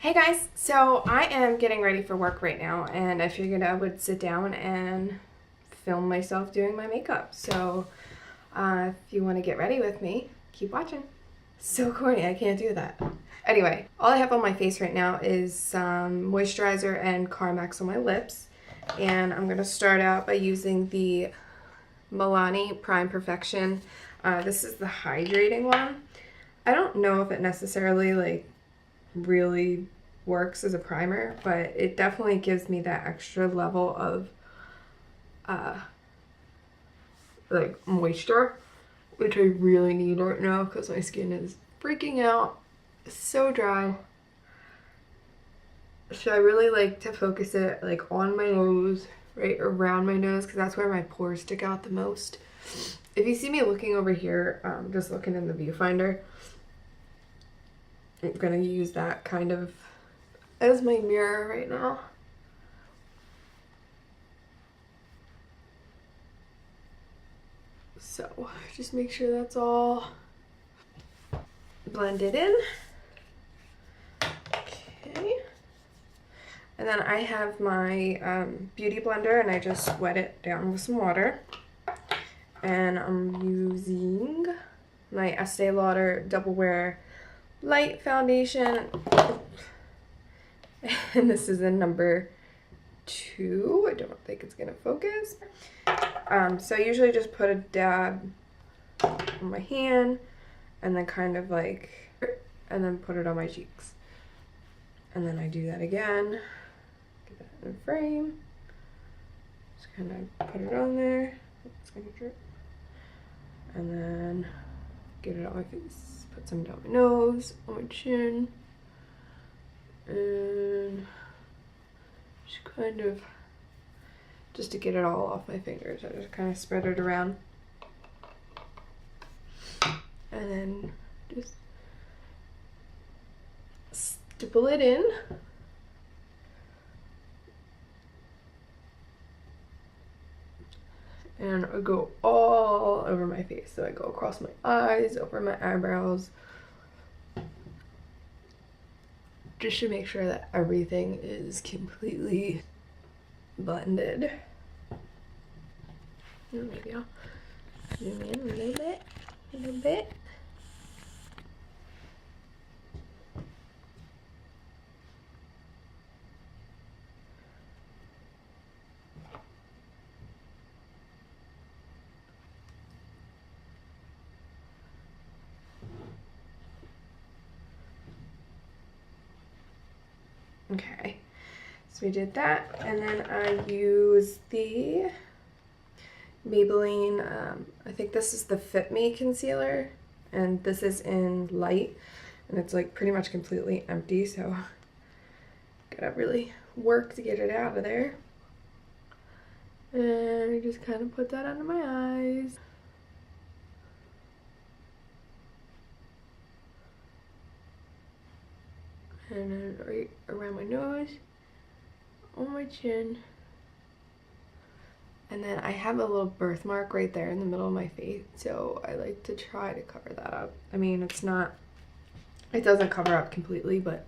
Hey guys, so I am getting ready for work right now and I figured I would sit down and film myself doing my makeup. So if you want to get ready with me, keep watching. So corny, I can't do that. Anyway, all I have on my face right now is some moisturizer and Carmex on my lips. And I'm going to start out by using the Milani Prime Perfection. This is the hydrating one. I don't know if it necessarily really works as a primer, but it definitely gives me that extra level of moisture, which I really need right now because my skin is freaking out. It's so dry. So I really like to focus it on my nose, right around my nose, because that's where my pores stick out the most. If you see me looking over here, just looking in the viewfinder, I'm gonna use that kind of as my mirror right now. So just make sure that's all blended in. Okay. And then I have my beauty blender and I just wet it down with some water. And I'm using my Estee Lauder Double Wear Light Foundation. And this is in number 2. I don't think it's gonna focus. So I usually just put a dab on my hand and then and then put it on my cheeks. And then I do that again. Get that in the frame. Just kind of put it on there. It's gonna drip. And then get it on my face. Put some down my nose, on my chin. And just to get it all off my fingers, I just kind of spread it around. And then just stipple it in. And I go all over my face. So I go across my eyes, over my eyebrows, just to make sure that everything is completely blended. And maybe I'll zoom in a little bit. Okay, so we did that, and then I use the Maybelline, I think this is the Fit Me concealer, and this is in light, and it's pretty much completely empty, so gotta really work to get it out of there. And I just kind of put that under my eyes. And then right around my nose, on my chin. And then I have a little birthmark right there in the middle of my face, so I like to try to cover that up. I mean, it doesn't cover up completely, but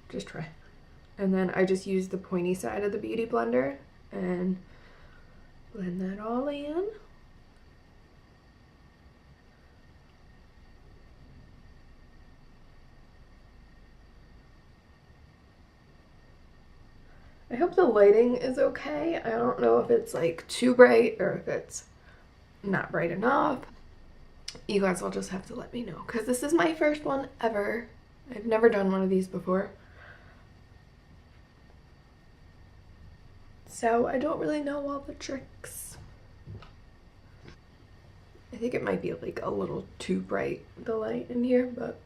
just try. And then I just use the pointy side of the Beauty Blender and blend that all in. I hope the lighting is okay. I don't know if it's too bright or if it's not bright enough. You guys will just have to let me know, because this is my first one ever. I've never done one of these before. So I don't really know all the tricks. I think it might be a little too bright, the light in here, but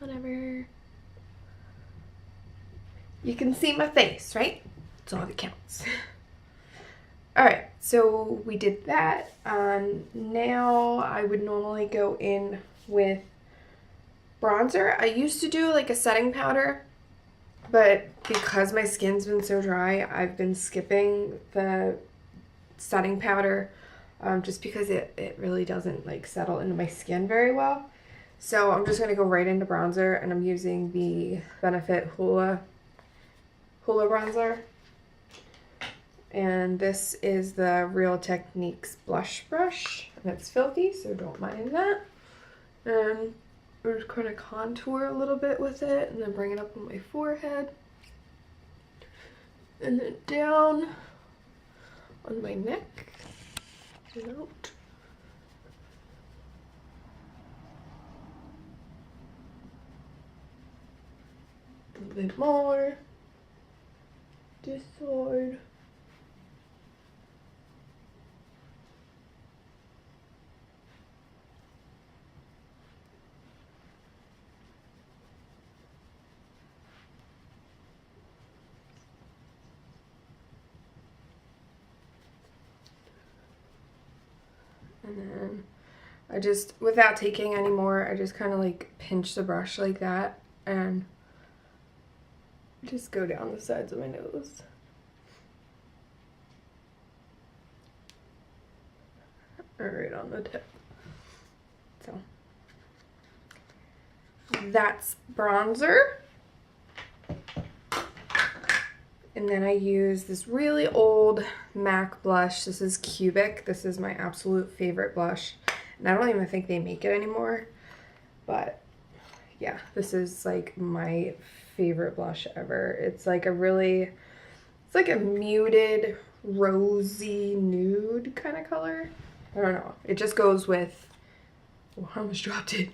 whatever. You can see my face, right? That's all that counts. Alright, so we did that. Now I would normally go in with bronzer. I used to do a setting powder, but because my skin's been so dry, I've been skipping the setting powder just because it really doesn't settle into my skin very well. So I'm just going to go right into bronzer, and I'm using the Benefit Hoola bronzer. And this is the Real Techniques blush brush, and it's filthy, so don't mind that. And I'm just going to contour a little bit with it, and then bring it up on my forehead. And then down on my neck and out. A little bit more. This side. And then I just, without taking any more, I just kind of like pinch the brush like that and just go down the sides of my nose. Right on the tip. So that's bronzer. And then I use this really old MAC blush. This is Cubic. This is my absolute favorite blush. And I don't even think they make it anymore. But yeah, this is like my favorite blush ever. It's like a really, it's like a muted, rosy nude kind of color. I don't know. It just goes with, oh, I almost dropped it.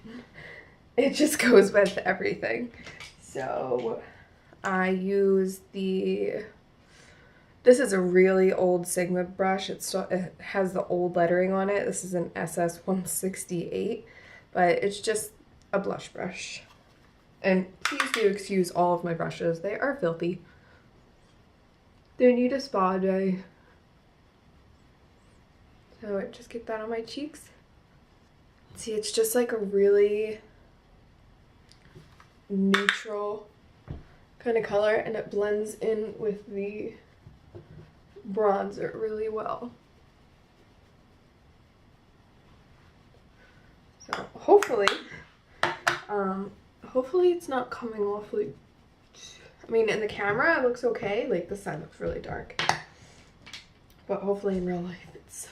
It just goes with everything. So I use this is a really old Sigma brush. It has the old lettering on it. This is an SS168, but it's just a blush brush. And please do excuse all of my brushes. They are filthy. They need a spa day. So I just get that on my cheeks. See, it's just like a really neutral kind of color, and it blends in with the bronzer really well. So hopefully it's not coming awfully, I mean, in the camera it looks okay, like the side looks really dark, but hopefully in real life it's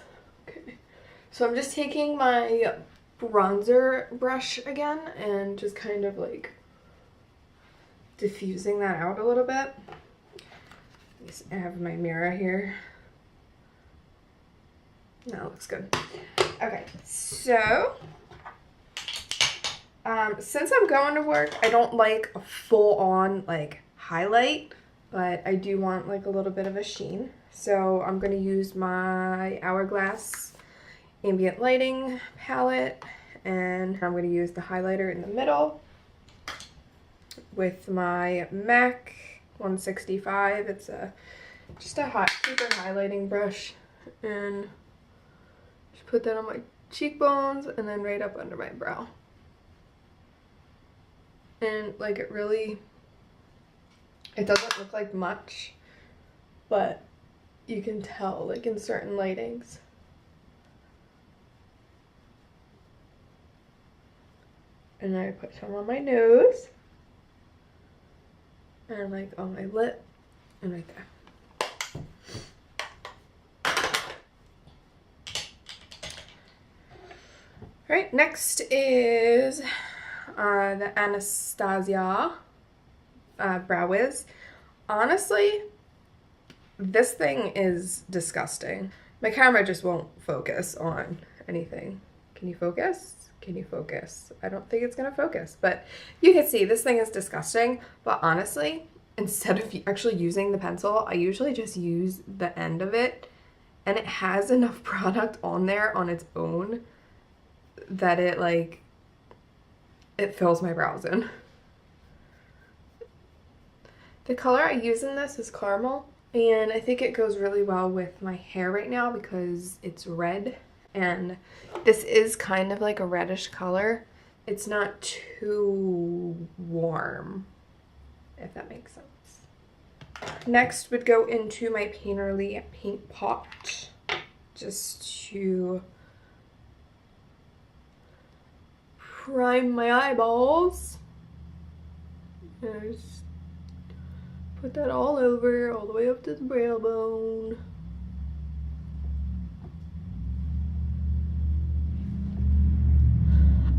okay. So I'm just taking my bronzer brush again and just kind of like diffusing that out a little bit. I have my mirror here. That looks good. Okay, so since I'm going to work, I don't like a full-on like highlight, but I do want like a little bit of a sheen. So I'm going to use my Hourglass Ambient Lighting palette, and I'm going to use the highlighter in the middle with my MAC 165. It's just a super highlighting brush, and just put that on my cheekbones and then right up under my brow. And like it doesn't look like much, but you can tell like in certain lightings. And I put some on my nose and like on my lip and right there. Alright, next is the Anastasia Brow Wiz. Honestly, this thing is disgusting. My camera just won't focus on anything. Can you focus? Can you focus? I don't think it's gonna focus, but you can see this thing is disgusting. But honestly, instead of actually using the pencil, I usually just use the end of it, and it has enough product on there on its own that it fills my brows in. The color I use in this is Caramel, and I think it goes really well with my hair right now because it's red, and this is kind of like a reddish color. It's not too warm, if that makes sense. Next would go into my Painterly paint pot, just to prime my eyeballs. And just put that all over, all the way up to the brow bone.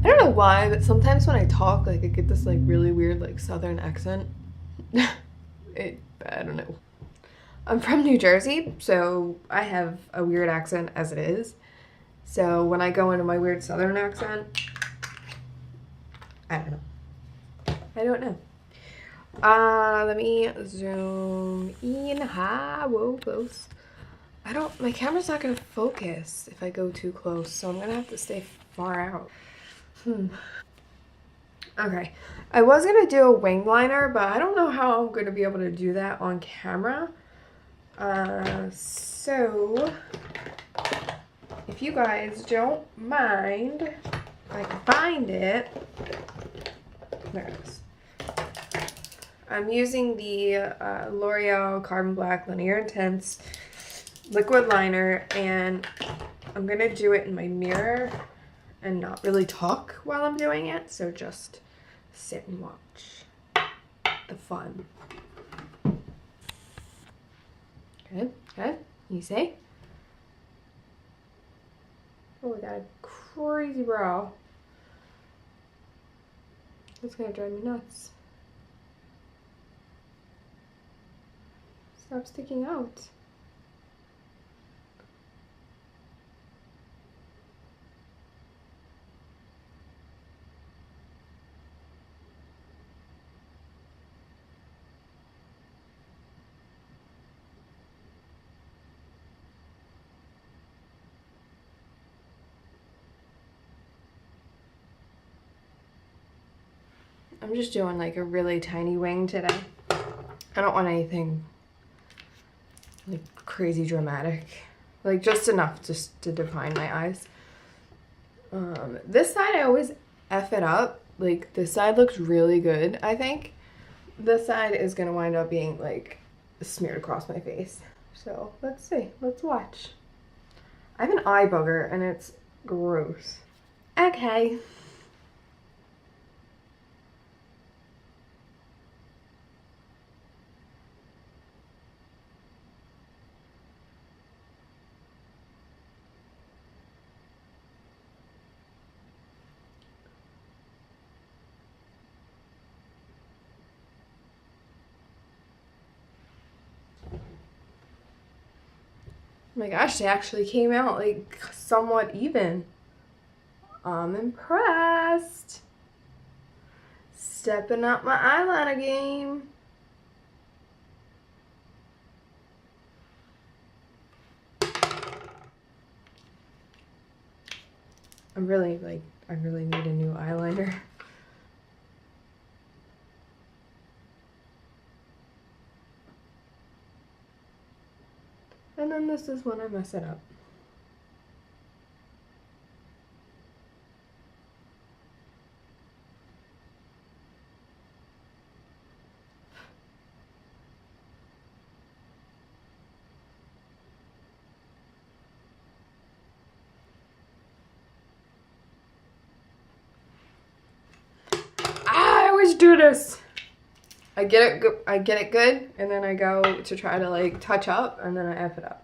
I don't know why, but sometimes when I talk, like, I get this, like, really weird, like, southern accent. I don't know. I'm from New Jersey, so I have a weird accent as it is. So when I go into my weird southern accent, I don't know. I don't know. Let me zoom in. Whoa, close. My camera's not gonna focus if I go too close, so I'm gonna have to stay far out. Okay, I was gonna do a wing liner, but I don't know how I'm gonna be able to do that on camera. So if you guys don't mind, if I can find it, there it is. I'm using the L'Oreal Carbon Black Linear Intense liquid liner, and I'm gonna do it in my mirror and not really talk while I'm doing it, so just sit and watch the fun. Good, good. You see? Oh, we got a crazy brow. That's gonna drive me nuts. Stop sticking out. I'm just doing like a really tiny wing today. I don't want anything like crazy dramatic. Like just enough just to define my eyes. This side I always F it up. Like this side looks really good, I think. This side is gonna wind up being like smeared across my face. So let's see, let's watch. I have an eye booger and it's gross. Okay. Oh my gosh, they actually came out like somewhat even. I'm impressed. Stepping up my eyeliner game. I really need a new eyeliner. And then this is when I mess it up. I always do this. I get it good, and then I go to try to like touch up, and then I F it up.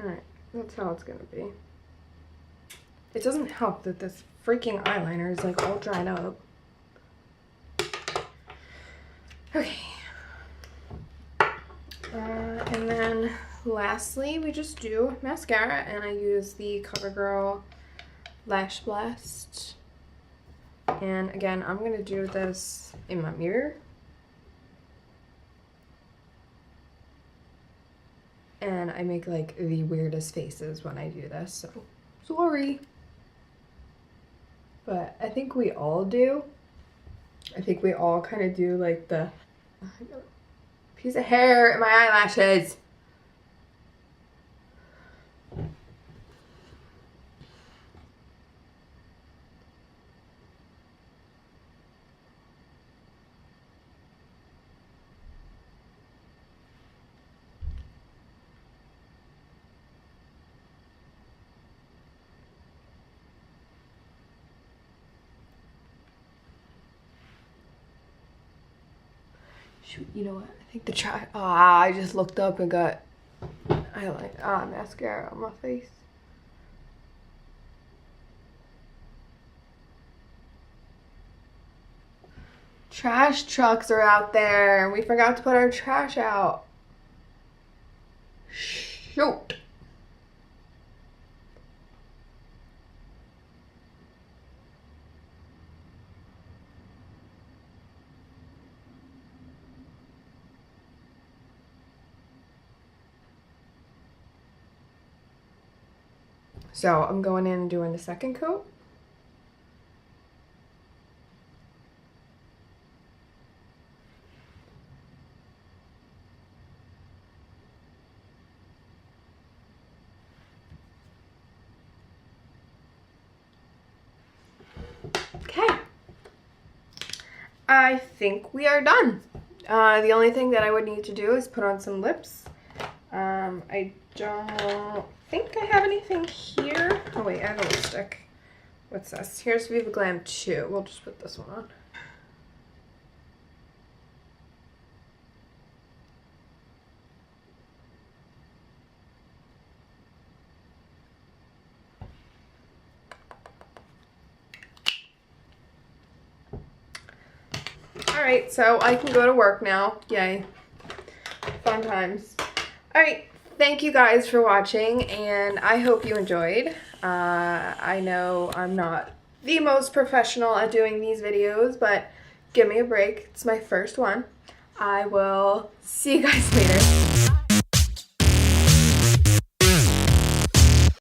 Alright, that's how it's gonna be. It doesn't help that this freaking eyeliner is like all dried up. Okay. And then lastly, we just do mascara, and I use the CoverGirl Lash Blast. And again, I'm gonna do this in my mirror. And I make like the weirdest faces when I do this, so sorry. But I think we all do. I think we all kind of do like the piece of hair in my eyelashes. You know what? I think the trash. I just looked up and got mascara on my face. Trash trucks are out there, and we forgot to put our trash out. Shoot. So I'm going in and doing the second coat. Okay. I think we are done. The only thing that I would need to do is put on some lips. I don't think I have anything here. Oh wait, I have a lipstick. What's this? Here's Viva Glam 2. We'll just put this one on. Alright, so I can go to work now. Yay. Fun times. Alright, thank you guys for watching, and I hope you enjoyed. I know I'm not the most professional at doing these videos, but give me a break. It's my first one. I will see you guys later. Bye.